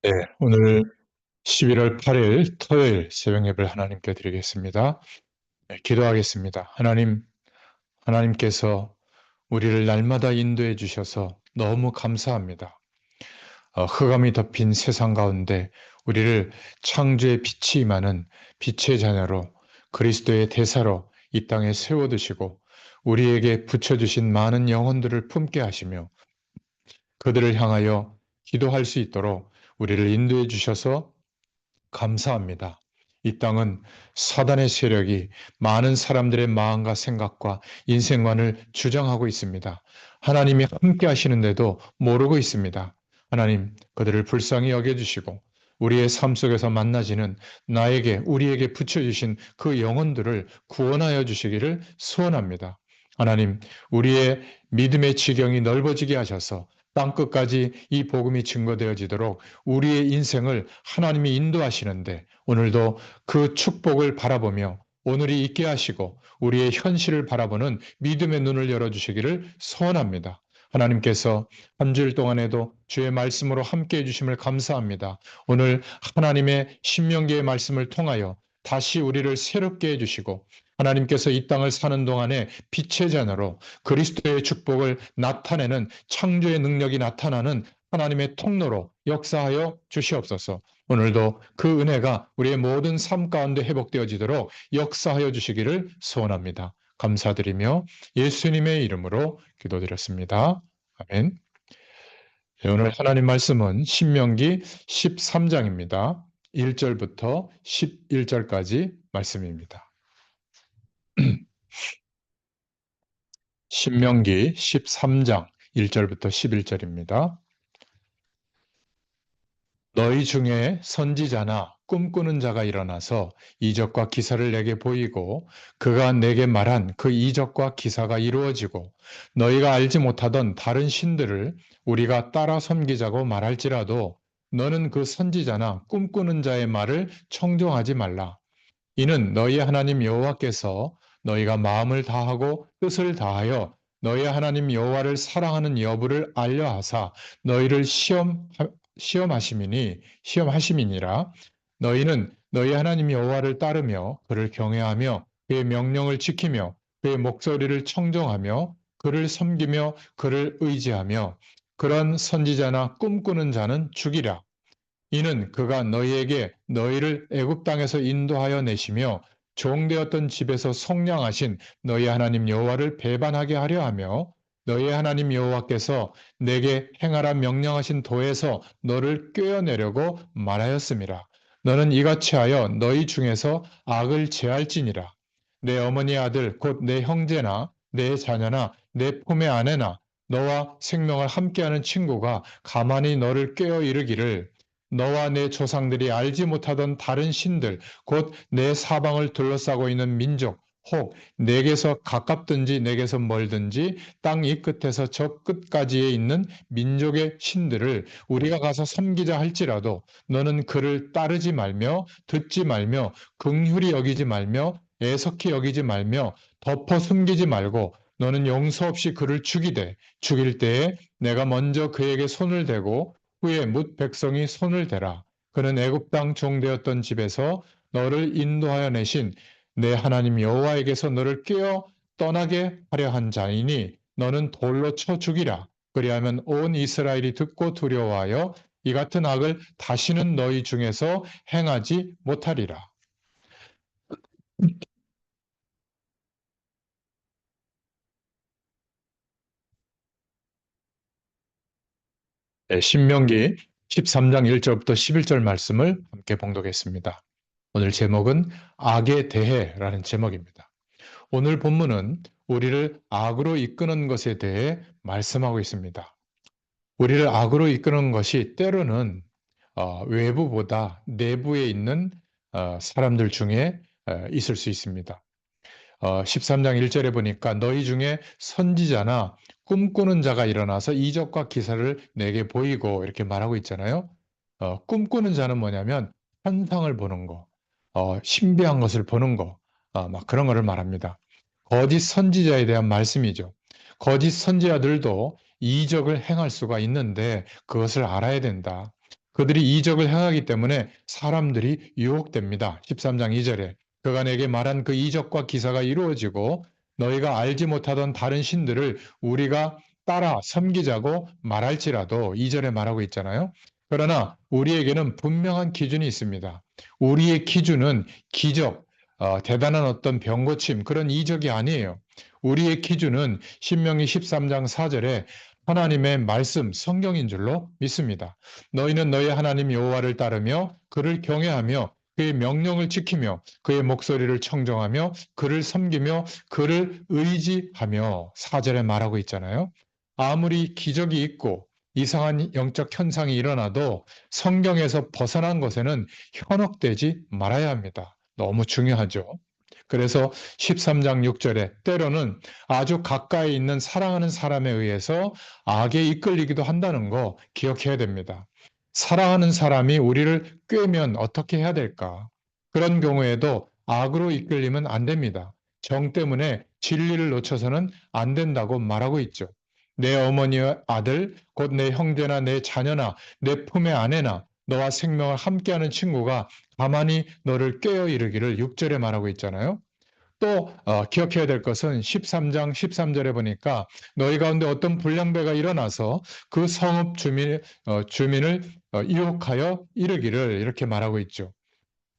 네, 오늘 11월 8일 토요일 새벽 예배를 하나님께 드리겠습니다. 네, 기도하겠습니다. 하나님께서 우리를 날마다 인도해 주셔서 너무 감사합니다. 흑암이 덮인 세상 가운데 우리를 창조의 빛이 임하는 빛의 자녀로 그리스도의 대사로 이 땅에 세워두시고 우리에게 붙여주신 많은 영혼들을 품게 하시며 그들을 향하여 기도할 수 있도록 우리를 인도해 주셔서 감사합니다. 이 땅은 사단의 세력이 많은 사람들의 마음과 생각과 인생관을 주장하고 있습니다. 하나님이 함께 하시는데도 모르고 있습니다. 하나님, 그들을 불쌍히 여겨주시고 우리의 삶 속에서 만나지는 우리에게 붙여주신 그 영혼들을 구원하여 주시기를 소원합니다. 하나님, 우리의 믿음의 지경이 넓어지게 하셔서 땅끝까지 이 복음이 증거되어지도록 우리의 인생을 하나님이 인도하시는데 오늘도 그 축복을 바라보며 오늘이 있게 하시고 우리의 현실을 바라보는 믿음의 눈을 열어주시기를 소원합니다. 하나님께서 한 주일 동안에도 주의 말씀으로 함께 해주심을 감사합니다. 오늘 하나님의 신명기의 말씀을 통하여 다시 우리를 새롭게 해주시고 하나님께서 이 땅을 사는 동안에 빛의 자녀로 그리스도의 축복을 나타내는 창조의 능력이 나타나는 하나님의 통로로 역사하여 주시옵소서. 오늘도 그 은혜가 우리의 모든 삶 가운데 회복되어지도록 역사하여 주시기를 소원합니다. 감사드리며 예수님의 이름으로 기도드렸습니다. 아멘. 네, 오늘 하나님 말씀은 신명기 13장입니다. 1절부터 11절까지 말씀입니다. 신명기 13장 1절부터 11절입니다. 너희 중에 선지자나 꿈꾸는 자가 일어나서 이적과 기사를 내게 보이고 그가 내게 말한 그 이적과 기사가 이루어지고 너희가 알지 못하던 다른 신들을 우리가 따라 섬기자고 말할지라도 너는 그 선지자나 꿈꾸는 자의 말을 청종하지 말라. 이는 너희 하나님 여호와께서 너희가 마음을 다하고 뜻을 다하여 너희 하나님 여호와를 사랑하는 여부를 알려 하사 너희를 시험하심이니라. 너희는 너희 하나님 여호와를 따르며 그를 경외하며 그의 명령을 지키며 그의 목소리를 청정하며 그를 섬기며 그를 의지하며 그런 선지자나 꿈꾸는 자는 죽이라. 이는 그가 너희에게 너희를 애굽 땅에서 인도하여 내시며 종되었던 집에서 속량하신 너희 하나님 여호와를 배반하게 하려 하며 너희 하나님 여호와께서 내게 행하라 명령하신 도에서 너를 꿰어내려고 말하였음이라. 너는 이같이 하여 너희 중에서 악을 제할지니라. 내 어머니 아들 곧 내 형제나 내 자녀나 내 품의 아내나 너와 생명을 함께하는 친구가 가만히 너를 꿰어 이르기를 너와 내 조상들이 알지 못하던 다른 신들, 곧 내 사방을 둘러싸고 있는 민족, 혹 내게서 가깝든지 내게서 멀든지 땅 이 끝에서 저 끝까지에 있는 민족의 신들을 우리가 가서 섬기자 할지라도 너는 그를 따르지 말며 듣지 말며 긍휼히 여기지 말며 애석히 여기지 말며 덮어 숨기지 말고 너는 용서 없이 그를 죽일 때에 내가 먼저 그에게 손을 대고 후에 뭇 백성이 손을 대라. 그는 애굽 땅 종되었던 집에서 너를 인도하여 내신 내 하나님 여호와에게서 너를 꿰어 떠나게 하려 한 자이니 너는 돌로 쳐 죽이라. 그리하면 온 이스라엘이 듣고 두려워하여 이 같은 악을 다시는 너희 중에서 행하지 못하리라. 네, 신명기 13장 1절부터 11절 말씀을 함께 봉독했습니다. 오늘 제목은 악에 대해라는 제목입니다. 오늘 본문은 우리를 악으로 이끄는 것에 대해 말씀하고 있습니다. 우리를 악으로 이끄는 것이 때로는 외부보다 내부에 있는 사람들 중에 있을 수 있습니다. 13장 1절에 보니까 너희 중에 선지자나 꿈꾸는 자가 일어나서 이적과 기사를 내게 보이고 이렇게 말하고 있잖아요. 꿈꾸는 자는 뭐냐면 환상을 보는 거, 신비한 것을 보는 거, 막 그런 거를 말합니다. 거짓 선지자에 대한 말씀이죠. 거짓 선지자들도 이적을 행할 수가 있는데 그것을 알아야 된다. 그들이 이적을 행하기 때문에 사람들이 유혹됩니다. 13장 2절에 그가 내게 말한 그 이적과 기사가 이루어지고 너희가 알지 못하던 다른 신들을 우리가 따라 섬기자고 말할지라도 2절에 말하고 있잖아요. 그러나 우리에게는 분명한 기준이 있습니다. 우리의 기준은 기적, 대단한 어떤 병고침 그런 이적이 아니에요. 우리의 기준은 신명기 13장 4절에 하나님의 말씀, 성경인 줄로 믿습니다. 너희는 너희 하나님 여호와를 따르며 그를 경외하며 그의 명령을 지키며 그의 목소리를 청정하며 그를 섬기며 그를 의지하며 4절에 말하고 있잖아요. 아무리 기적이 있고 이상한 영적 현상이 일어나도 성경에서 벗어난 것에는 현혹되지 말아야 합니다. 너무 중요하죠. 그래서 13장 6절에 때로는 아주 가까이 있는 사랑하는 사람에 의해서 악에 이끌리기도 한다는 거 기억해야 됩니다. 사랑하는 사람이 우리를 꿰면 어떻게 해야 될까? 그런 경우에도 악으로 이끌리면 안 됩니다. 정 때문에 진리를 놓쳐서는 안 된다고 말하고 있죠. 내 어머니의 아들, 곧 내 형제나 내 자녀나 내 품의 아내나 너와 생명을 함께하는 친구가 가만히 너를 꿰어 이르기를 6절에 말하고 있잖아요. 또 기억해야 될 것은 13장 13절에 보니까 너희 가운데 어떤 불량배가 일어나서 그 성읍 주민을 유혹하여 이르기를 이렇게 말하고 있죠.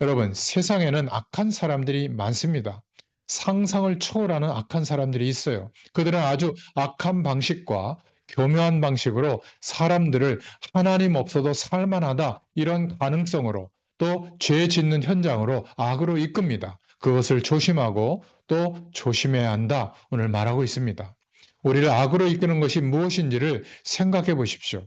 여러분, 세상에는 악한 사람들이 많습니다. 상상을 초월하는 악한 사람들이 있어요. 그들은 아주 악한 방식과 교묘한 방식으로 사람들을 하나님 없어도 살만하다 이런 가능성으로 또 죄 짓는 현장으로 악으로 이끕니다. 그것을 조심하고 또 조심해야 한다 오늘 말하고 있습니다. 우리를 악으로 이끄는 것이 무엇인지를 생각해 보십시오.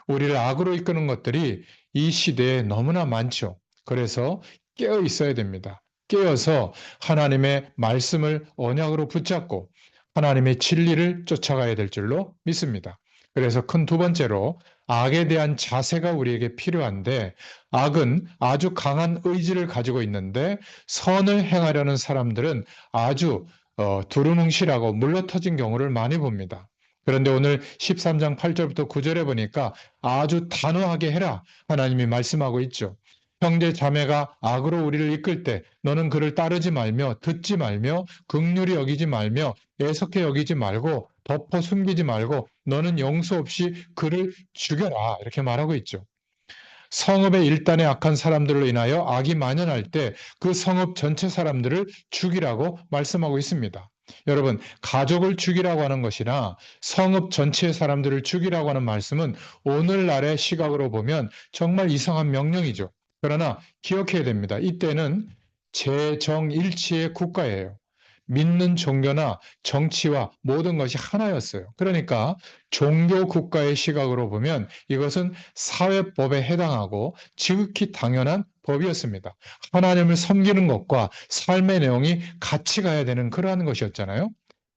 우리를 악으로 이끄는 것들이 이 시대에 너무나 많죠. 그래서 깨어 있어야 됩니다. 깨어서 하나님의 말씀을 언약으로 붙잡고 하나님의 진리를 쫓아가야 될 줄로 믿습니다. 그래서 큰 두 번째로 악에 대한 자세가 우리에게 필요한데 악은 아주 강한 의지를 가지고 있는데 선을 행하려는 사람들은 아주 두루뭉실하고 물러터진 경우를 많이 봅니다. 그런데 오늘 13장 8절부터 9절에 보니까 아주 단호하게 해라 하나님이 말씀하고 있죠. 형제 자매가 악으로 우리를 이끌 때 너는 그를 따르지 말며 듣지 말며 긍휼히 여기지 말며 애석해 여기지 말고 덮어 숨기지 말고 너는 용서 없이 그를 죽여라 이렇게 말하고 있죠. 성읍의 일단의 악한 사람들로 인하여 악이 만연할 때 그 성읍 전체 사람들을 죽이라고 말씀하고 있습니다. 여러분, 가족을 죽이라고 하는 것이나 성읍 전체의 사람들을 죽이라고 하는 말씀은 오늘날의 시각으로 보면 정말 이상한 명령이죠. 그러나 기억해야 됩니다. 이때는 재정일치의 국가예요. 믿는 종교나 정치와 모든 것이 하나였어요. 그러니까 종교 국가의 시각으로 보면 이것은 사회법에 해당하고 지극히 당연한 법이었습니다. 하나님을 섬기는 것과 삶의 내용이 같이 가야 되는 그러한 것이었잖아요.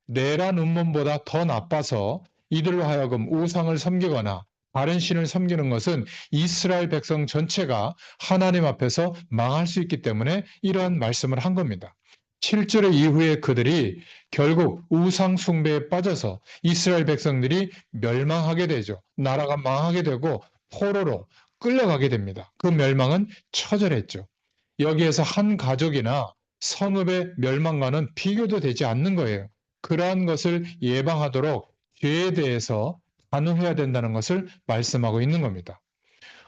내란 음모보다 더 나빠서 이들로 하여금 우상을 섬기거나 다른 신을 섬기는 것은 이스라엘 백성 전체가 하나님 앞에서 망할 수 있기 때문에 이러한 말씀을 한 겁니다. 7절의 이후에 그들이 결국 우상 숭배에 빠져서 이스라엘 백성들이 멸망하게 되죠. 나라가 망하게 되고 포로로 끌려가게 됩니다. 그 멸망은 처절했죠. 여기에서 한 가족이나 성읍의 멸망과는 비교도 되지 않는 거예요. 그러한 것을 예방하도록 죄에 대해서 단호해야 된다는 것을 말씀하고 있는 겁니다.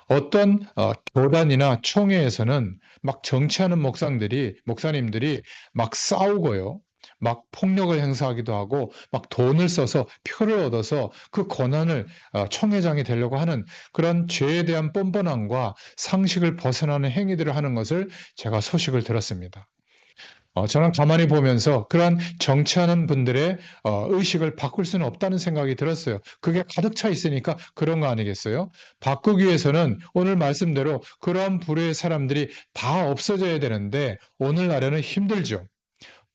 어떤 교단이나 총회에서는 막 정치하는 목사님들이 막 싸우고요. 막 폭력을 행사하기도 하고 막 돈을 써서 표를 얻어서 그 권한을 총회장이 되려고 하는 그런 죄에 대한 뻔뻔함과 상식을 벗어나는 행위들을 하는 것을 제가 소식을 들었습니다. 저는 가만히 보면서 그러한 정치하는 분들의 의식을 바꿀 수는 없다는 생각이 들었어요. 그게 가득 차 있으니까 그런 거 아니겠어요? 바꾸기 위해서는 오늘 말씀대로 그러한 부류의 사람들이 다 없어져야 되는데 오늘날에는 힘들죠.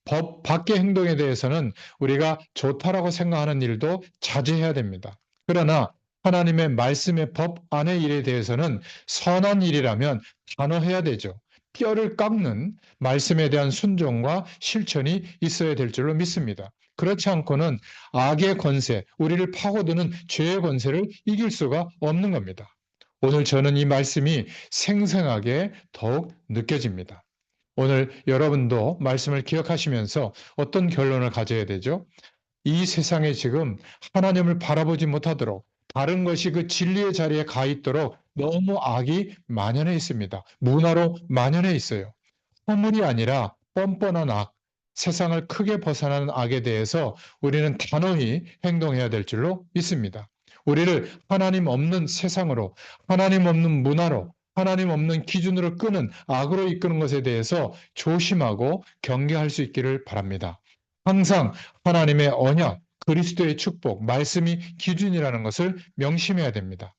법 밖의 행동에 대해서는 우리가 좋다라고 생각하는 일도 자제해야 됩니다. 그러나 하나님의 말씀의 법 안의 일에 대해서는 선한 일이라면 단호해야 되죠. 뼈를 깎는 말씀에 대한 순종과 실천이 있어야 될 줄로 믿습니다. 그렇지 않고는 악의 권세, 우리를 파고드는 죄의 권세를 이길 수가 없는 겁니다. 오늘 저는 이 말씀이 생생하게 더욱 느껴집니다. 오늘 여러분도 말씀을 기억하시면서 어떤 결론을 가져야 되죠? 이 세상에 지금 하나님을 바라보지 못하도록 다른 것이 그 진리의 자리에 가 있도록 너무 악이 만연해 있습니다. 문화로 만연해 있어요. 허물이 아니라 뻔뻔한 악, 세상을 크게 벗어나는 악에 대해서 우리는 단호히 행동해야 될 줄로 믿습니다. 우리를 하나님 없는 세상으로, 하나님 없는 문화로, 하나님 없는 기준으로 끄는 악으로 이끄는 것에 대해서 조심하고 경계할 수 있기를 바랍니다. 항상 하나님의 언약, 그리스도의 축복, 말씀이 기준이라는 것을 명심해야 됩니다.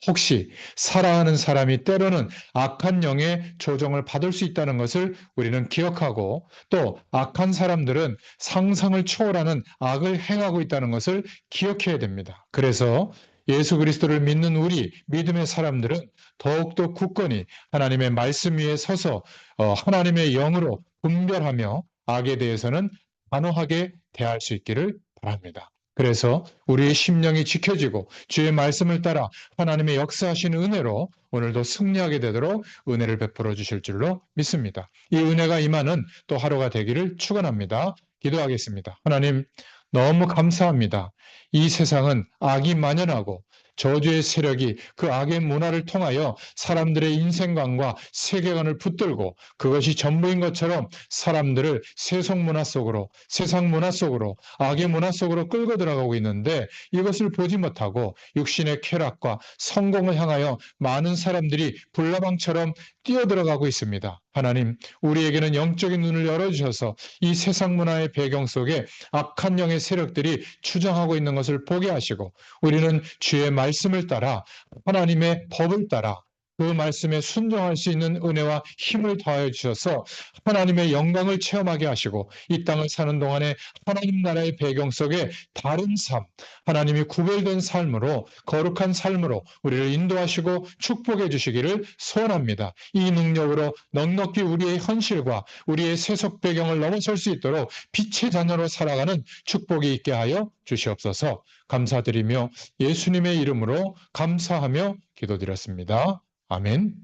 혹시 살아가는 사람이 때로는 악한 영의 조종을 받을 수 있다는 것을 우리는 기억하고, 또 악한 사람들은 상상을 초월하는 악을 행하고 있다는 것을 기억해야 됩니다. 그래서 예수 그리스도를 믿는 우리 믿음의 사람들은 더욱더 굳건히 하나님의 말씀 위에 서서 하나님의 영으로 분별하며 악에 대해서는 단호하게 대할 수 있기를 바랍니다. 그래서 우리의 심령이 지켜지고 주의 말씀을 따라 하나님의 역사하시는 은혜로 오늘도 승리하게 되도록 은혜를 베풀어 주실 줄로 믿습니다. 이 은혜가 임하는 또 하루가 되기를 축원합니다. 기도하겠습니다. 하나님, 너무 감사합니다. 이 세상은 악이 만연하고 저주의 세력이 그 악의 문화를 통하여 사람들의 인생관과 세계관을 붙들고 그것이 전부인 것처럼 사람들을 세속 문화 속으로, 세상 문화 속으로, 악의 문화 속으로 끌고 들어가고 있는데, 이것을 보지 못하고 육신의 쾌락과 성공을 향하여 많은 사람들이 불나방처럼 뛰어들어가고 있습니다. 하나님, 우리에게는 영적인 눈을 열어주셔서 이 세상 문화의 배경 속에 악한 영의 세력들이 추정하고 있는 것을 보게 하시고, 우리는 주의 말씀을 따라, 하나님의 법을 따라 그 말씀에 순종할 수 있는 은혜와 힘을 더하여 주셔서 하나님의 영광을 체험하게 하시고, 이 땅을 사는 동안에 하나님 나라의 배경 속에 다른 삶, 하나님이 구별된 삶으로, 거룩한 삶으로 우리를 인도하시고 축복해 주시기를 소원합니다. 이 능력으로 넉넉히 우리의 현실과 우리의 세속 배경을 넘어설 수 있도록 빛의 자녀로 살아가는 축복이 있게 하여 주시옵소서. 감사드리며 예수님의 이름으로 감사하며 기도드렸습니다. 아멘.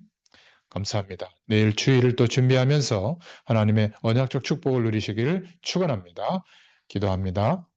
감사합니다. 내일 주일을 또 준비하면서 하나님의 언약적 축복을 누리시기를 축원합니다. 기도합니다.